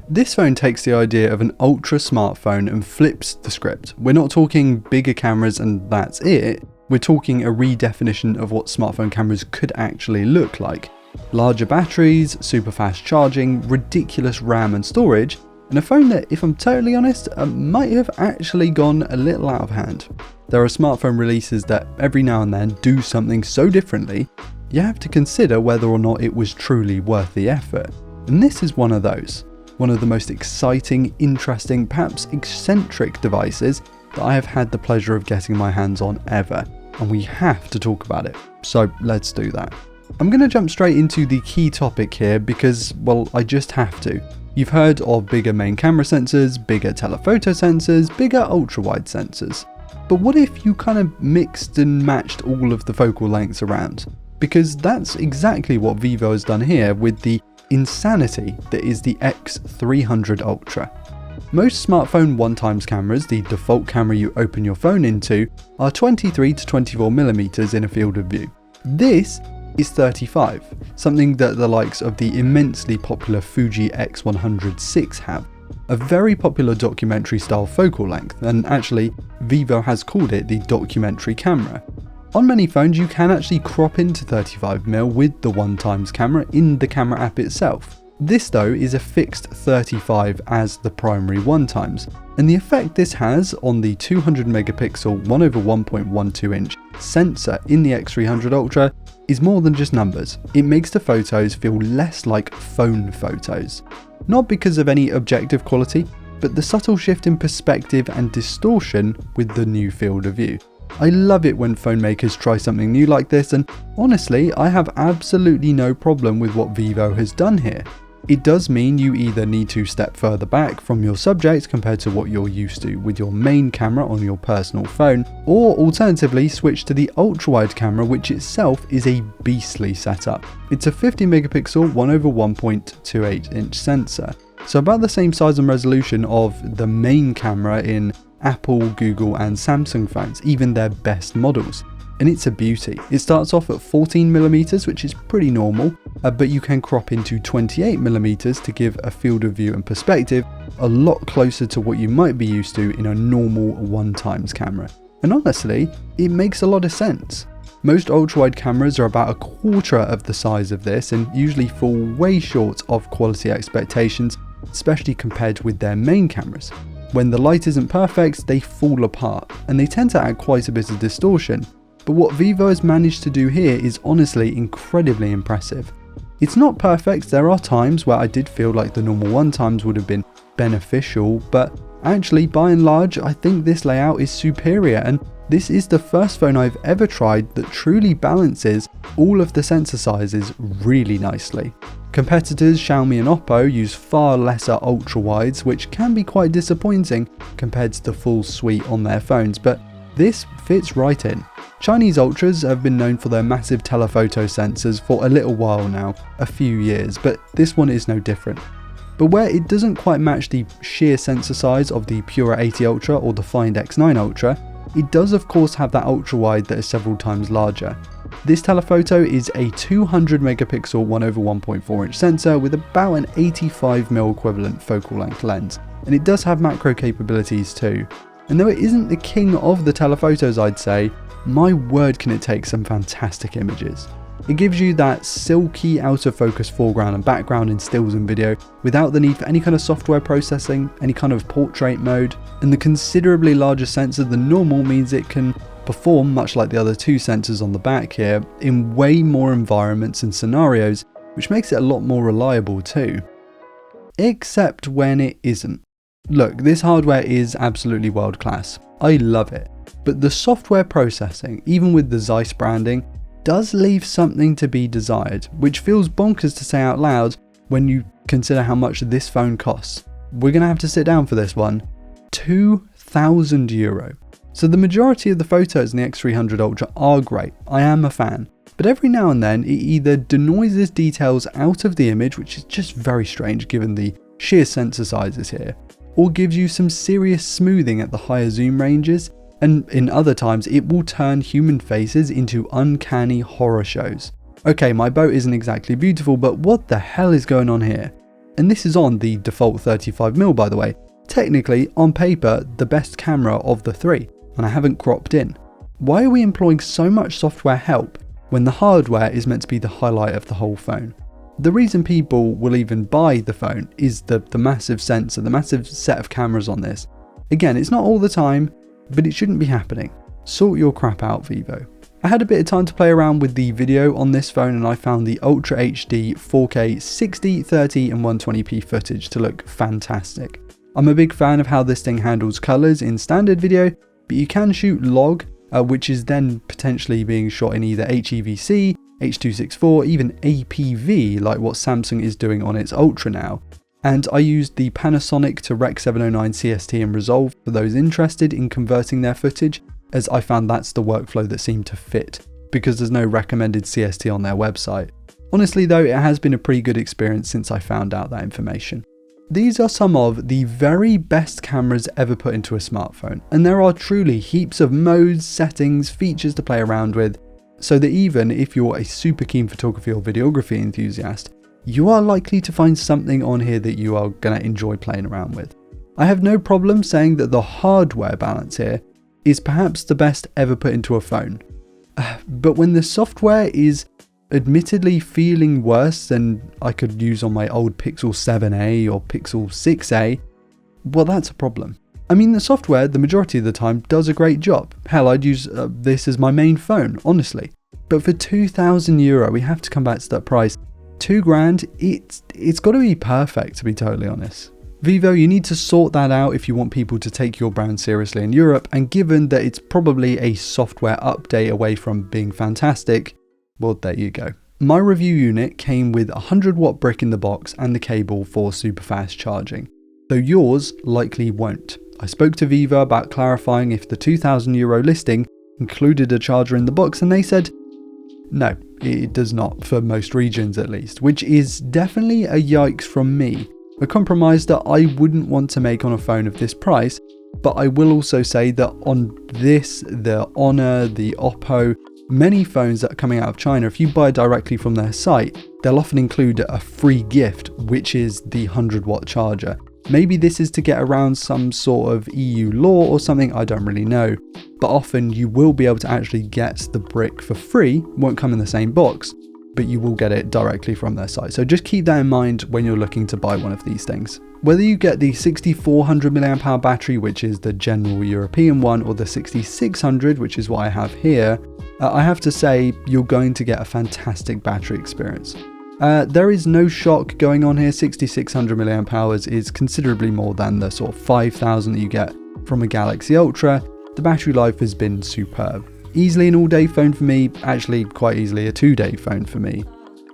This phone takes the idea of an ultra smartphone and flips the script. We're not talking bigger cameras and that's it. We're talking a redefinition of what smartphone cameras could actually look like. Larger batteries, super fast charging, ridiculous RAM and storage, and a phone that, if I'm totally honest, might have actually gone a little out of hand. There are smartphone releases that every now and then do something so differently, you have to consider whether or not it was truly worth the effort. And this is one of those. One of the most exciting, interesting, perhaps eccentric devices that I have had the pleasure of getting my hands on ever. And we have to talk about it. So let's do that. I'm going to jump straight into the key topic here because, well, I just have to. You've heard of bigger main camera sensors, bigger telephoto sensors, bigger ultra-wide sensors. But what if you kind of mixed and matched all of the focal lengths around? Because that's exactly what Vivo has done here with the insanity that is the X300 Ultra. Most smartphone 1x cameras, the default camera you open your phone into, are 23 to 24mm in a field of view. This is 35, something that the likes of the immensely popular Fuji X100 VI have. A very popular documentary style focal length, and actually Vivo has called it the documentary camera. On many phones you can actually crop into 35mm with the 1x camera in the camera app itself. This though is a fixed 35 as the primary 1x, and the effect this has on the 200 megapixel 1/1.12 inch sensor in the X300 Ultra is more than just numbers. It makes the photos feel less like phone photos. Not because of any objective quality, but the subtle shift in perspective and distortion with the new field of view. I love it when phone makers try something new like this, and honestly, I have absolutely no problem with what Vivo has done here. It does mean you either need to step further back from your subject compared to what you're used to with your main camera on your personal phone, or alternatively switch to the ultra-wide camera, which itself is a beastly setup. It's a 50 megapixel 1/1.28 inch sensor, so about the same size and resolution of the main camera in Apple, Google and Samsung phones, even their best models. And it's a beauty. It starts off at 14mm, which is pretty normal, but you can crop into 28mm to give a field of view and perspective a lot closer to what you might be used to in a normal 1x camera. And honestly, it makes a lot of sense. Most ultra-wide cameras are about a quarter of the size of this and usually fall way short of quality expectations, especially compared with their main cameras. When the light isn't perfect, they fall apart, and they tend to add quite a bit of distortion. But what Vivo has managed to do here is honestly incredibly impressive. It's not perfect, there are times where I did feel like the normal 1x would have been beneficial, but actually by and large I think this layout is superior, and this is the first phone I've ever tried that truly balances all of the sensor sizes really nicely. Competitors Xiaomi and Oppo use far lesser ultra-wides, which can be quite disappointing compared to the full suite on their phones, but this fits right in. Chinese ultras have been known for their massive telephoto sensors for a little while now, a few years, but this one is no different. But where it doesn't quite match the sheer sensor size of the Pura 80 Ultra or the Find X9 Ultra, it does of course have that ultra-wide that is several times larger. This telephoto is a 200 megapixel 1/1.4 inch sensor with about an 85mm equivalent focal length lens, and it does have macro capabilities too. And though it isn't the king of the telephotos I'd say, my word can it take some fantastic images. It gives you that silky out of focus foreground and background in stills and video without the need for any kind of software processing, any kind of portrait mode, and the considerably larger sensor than normal means it can perform, much like the other two sensors on the back here, in way more environments and scenarios, which makes it a lot more reliable too. Except when it isn't. Look, this hardware is absolutely world class. I love it. But the software processing, even with the Zeiss branding, does leave something to be desired, which feels bonkers to say out loud when you consider how much this phone costs. We're going to have to sit down for this one. €2,000. So the majority of the photos in the X300 Ultra are great, I am a fan, but every now and then it either denoises details out of the image, which is just very strange given the sheer sensor sizes here, or gives you some serious smoothing at the higher zoom ranges, and in other times it will turn human faces into uncanny horror shows. Okay, my boat isn't exactly beautiful, but what the hell is going on here? And this is on the default 35mm, by the way. Technically, on paper, the best camera of the three, and I haven't cropped in. Why are we employing so much software help when the hardware is meant to be the highlight of the whole phone? The reason people will even buy the phone is the massive sensor, the massive set of cameras on this. Again, it's not all the time, but it shouldn't be happening. Sort your crap out, Vivo. I had a bit of time to play around with the video on this phone and I found the Ultra HD 4K 60, 30 and 120p footage to look fantastic. I'm a big fan of how this thing handles colours in standard video, but you can shoot log, which is then potentially being shot in either HEVC, H.264, even APV, like what Samsung is doing on its Ultra now. And I used the Panasonic to Rec 709 CST and Resolve for those interested in converting their footage, as I found that's the workflow that seemed to fit, because there's no recommended CST on their website. Honestly though, it has been a pretty good experience since I found out that information. These are some of the very best cameras ever put into a smartphone, and there are truly heaps of modes, settings, features to play around with, so that even if you're a super keen photography or videography enthusiast, you are likely to find something on here that you are going to enjoy playing around with. I have no problem saying that the hardware balance here is perhaps the best ever put into a phone. But when the software is admittedly feeling worse than I could use on my old Pixel 7a or Pixel 6a, well, that's a problem. I mean, the software, the majority of the time, does a great job. Hell, I'd use this as my main phone, honestly. But for €2,000, we have to come back to that price. £2,000, it's got to be perfect, to be totally honest. Vivo, you need to sort that out if you want people to take your brand seriously in Europe, and given that it's probably a software update away from being fantastic, well, there you go. My review unit came with a 100-watt brick in the box and the cable for super fast charging, though yours likely won't. I spoke to Vivo about clarifying if the €2,000 listing included a charger in the box, and they said, no, it does not, for most regions at least, which is definitely a yikes from me. A compromise that I wouldn't want to make on a phone of this price, but I will also say that on this, the Honor, the Oppo, many phones that are coming out of China, if you buy directly from their site, they'll often include a free gift, which is the 100-watt charger. Maybe this is to get around some sort of EU law or something, I don't really know. But often you will be able to actually get the brick for free, won't come in the same box, but you will get it directly from their site. So just keep that in mind when you're looking to buy one of these things. Whether you get the 6400 mAh battery, which is the general European one, or the 6600, which is what I have here, I have to say you're going to get a fantastic battery experience. There is no shock going on here. 6600 mAh is considerably more than the sort of 5000 that you get from a Galaxy Ultra. The battery life has been superb. Easily an all-day phone for me, actually quite easily a 2-day phone for me.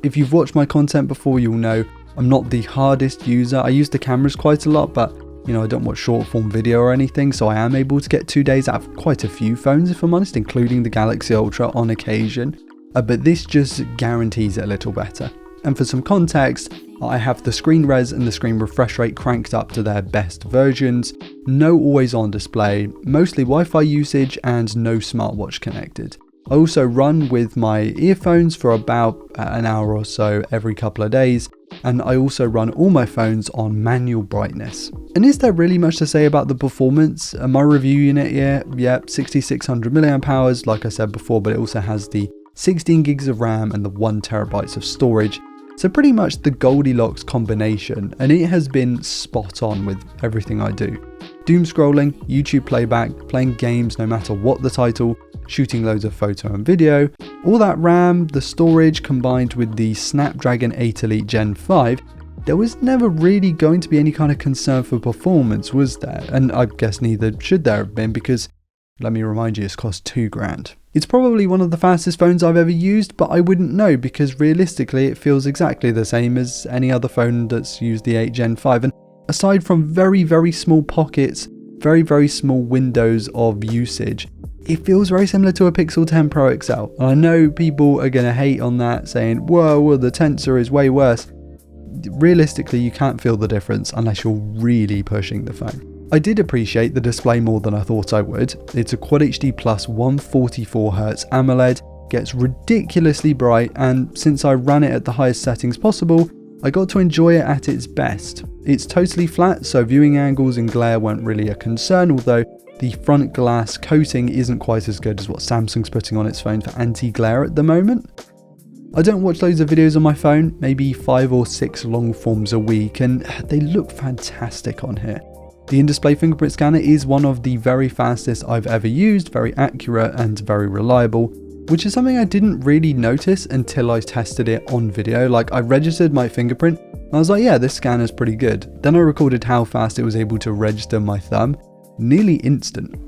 If you've watched my content before, you'll know I'm not the hardest user. I use the cameras quite a lot, but you know, I don't watch short form video or anything, so I am able to get 2 days out of quite a few phones, if I'm honest, including the Galaxy Ultra on occasion. But this just guarantees it a little better. And for some context, I have the screen res and the screen refresh rate cranked up to their best versions, no always on display, mostly Wi-Fi usage and no smartwatch connected. I also run with my earphones for about an hour or so every couple of days, and I also run all my phones on manual brightness. And is there really much to say about the performance? My review unit here, yeah, 6600 mAh, like I said before, but it also has the 16 gigs of RAM and the 1 terabytes of storage. So pretty much the Goldilocks combination, and it has been spot on with everything I do. Doom scrolling, YouTube playback, playing games no matter what the title, shooting loads of photo and video, all that RAM, the storage combined with the Snapdragon 8 Elite Gen 5, there was never really going to be any kind of concern for performance, was there? And I guess neither should there have been, because let me remind you, it's cost £2,000. It's probably one of the fastest phones I've ever used, but I wouldn't know because realistically it feels exactly the same as any other phone that's used the 8 Gen 5. And aside from very, very small pockets, very, very small windows of usage, it feels very similar to a Pixel 10 Pro XL. And I know people are going to hate on that, saying, whoa, well, the Tensor is way worse. Realistically, you can't feel the difference unless you're really pushing the phone. I did appreciate the display more than I thought I would. It's a Quad HD Plus 144Hz AMOLED, gets ridiculously bright, and since I ran it at the highest settings possible, I got to enjoy it at its best. It's totally flat, so viewing angles and glare weren't really a concern, although the front glass coating isn't quite as good as what Samsung's putting on its phone for anti-glare at the moment. I don't watch loads of videos on my phone, maybe 5 or 6 long forms a week, and they look fantastic on here. The in-display fingerprint scanner is one of the very fastest I've ever used, very accurate and very reliable, which is something I didn't really notice until I tested it on video. Like, I registered my fingerprint and I was like, yeah, this scanner's pretty good. Then I recorded how fast it was able to register my thumb, nearly instant.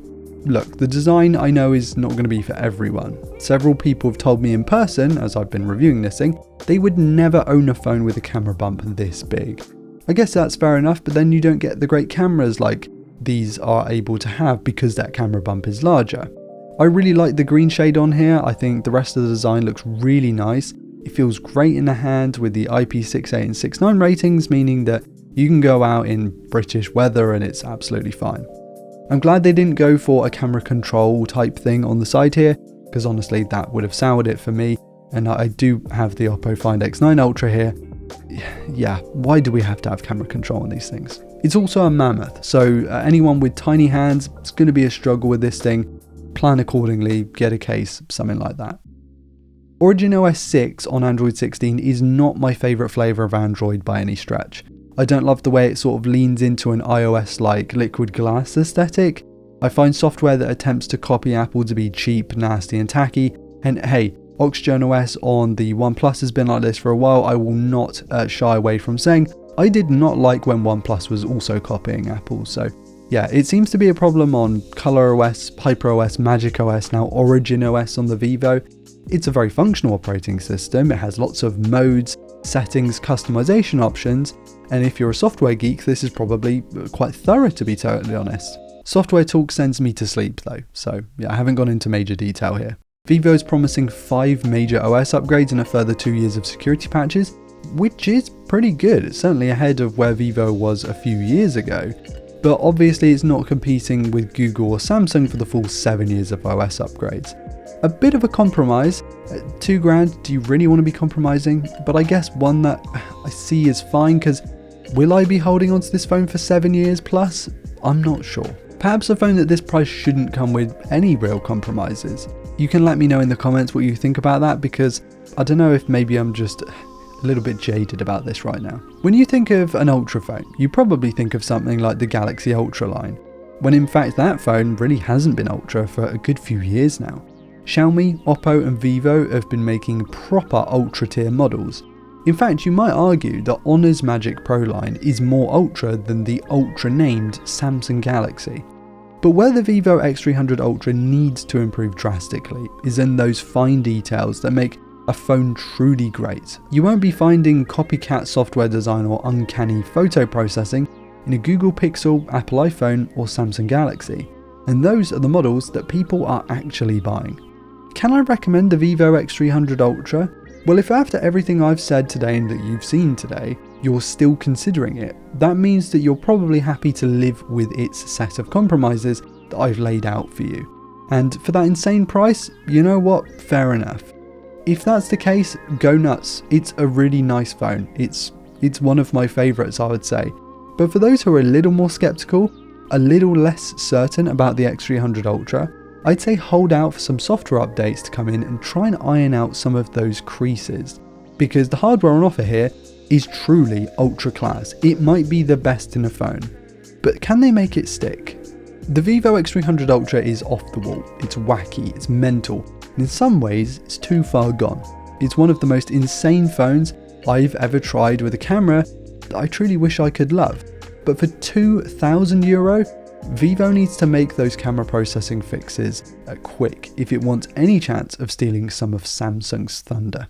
Look, the design I know is not going to be for everyone. Several people have told me in person, as I've been reviewing this thing, they would never own a phone with a camera bump this big. I guess that's fair enough, but then you don't get the great cameras like these are able to have because that camera bump is larger. I really like the green shade on here. I think the rest of the design looks really nice. It feels great in the hand with the IP68 and 69 ratings, meaning that you can go out in British weather and it's absolutely fine. I'm glad they didn't go for a camera control type thing on the side here, because honestly that would have soured it for me, and I do have the Oppo Find X9 Ultra here. Yeah, why do we have to have camera control on these things? It's also a mammoth, so anyone with tiny hands, it's going to be a struggle with this thing. Plan accordingly, get a case, something like that. Origin OS 6 on Android 16 is not my favourite flavour of Android by any stretch. I don't love the way it sort of leans into an iOS-like liquid glass aesthetic. I find software that attempts to copy Apple to be cheap, nasty and tacky, and hey, Oxygen OS on the OnePlus has been like this for a while. I will not shy away from saying I did not like when OnePlus was also copying Apple, so yeah, it seems to be a problem on ColorOS, HyperOS, MagicOS, now Origin OS on the Vivo. It's a very functional operating system, it has lots of modes, settings, customization options, and if you're a software geek, this is probably quite thorough, to be totally honest. Software talk sends me to sleep though, so yeah, I haven't gone into major detail here. Vivo is promising 5 major OS upgrades and a further 2 years of security patches, which is pretty good. It's certainly ahead of where Vivo was a few years ago, but obviously it's not competing with Google or Samsung for the full 7 years of OS upgrades. A bit of a compromise. $2,000, do you really want to be compromising? But I guess one that I see is fine, because will I be holding onto this phone for 7 years plus? I'm not sure. Perhaps a phone at this price shouldn't come with any real compromises. You can let me know in the comments what you think about that, because I don't know if maybe I'm just a little bit jaded about this right now. When you think of an Ultra phone, you probably think of something like the Galaxy Ultra line, when in fact that phone really hasn't been Ultra for a good few years now. Xiaomi, Oppo and Vivo have been making proper Ultra tier models. In fact, you might argue that Honor's Magic Pro line is more Ultra than the Ultra named Samsung Galaxy. But where the Vivo X300 Ultra needs to improve drastically is in those fine details that make a phone truly great. You won't be finding copycat software design or uncanny photo processing in a Google Pixel, Apple iPhone or Samsung Galaxy. And those are the models that people are actually buying. Can I recommend the Vivo X300 Ultra? Well, if after everything I've said today and that you've seen today, you're still considering it, that means that you're probably happy to live with its set of compromises that I've laid out for you. And for that insane price, you know what? Fair enough. If that's the case, go nuts. It's a really nice phone. It's one of my favourites, I would say. But for those who are a little more skeptical, a little less certain about the X300 Ultra, I'd say hold out for some software updates to come in and try and iron out some of those creases, because the hardware on offer here is truly ultra class. It might be the best in a phone, but can they make it stick? The Vivo X300 Ultra is off the wall, it's wacky, it's mental, and in some ways it's too far gone. It's one of the most insane phones I've ever tried with a camera that I truly wish I could love, but for €2,000, Vivo needs to make those camera processing fixes quick if it wants any chance of stealing some of Samsung's thunder.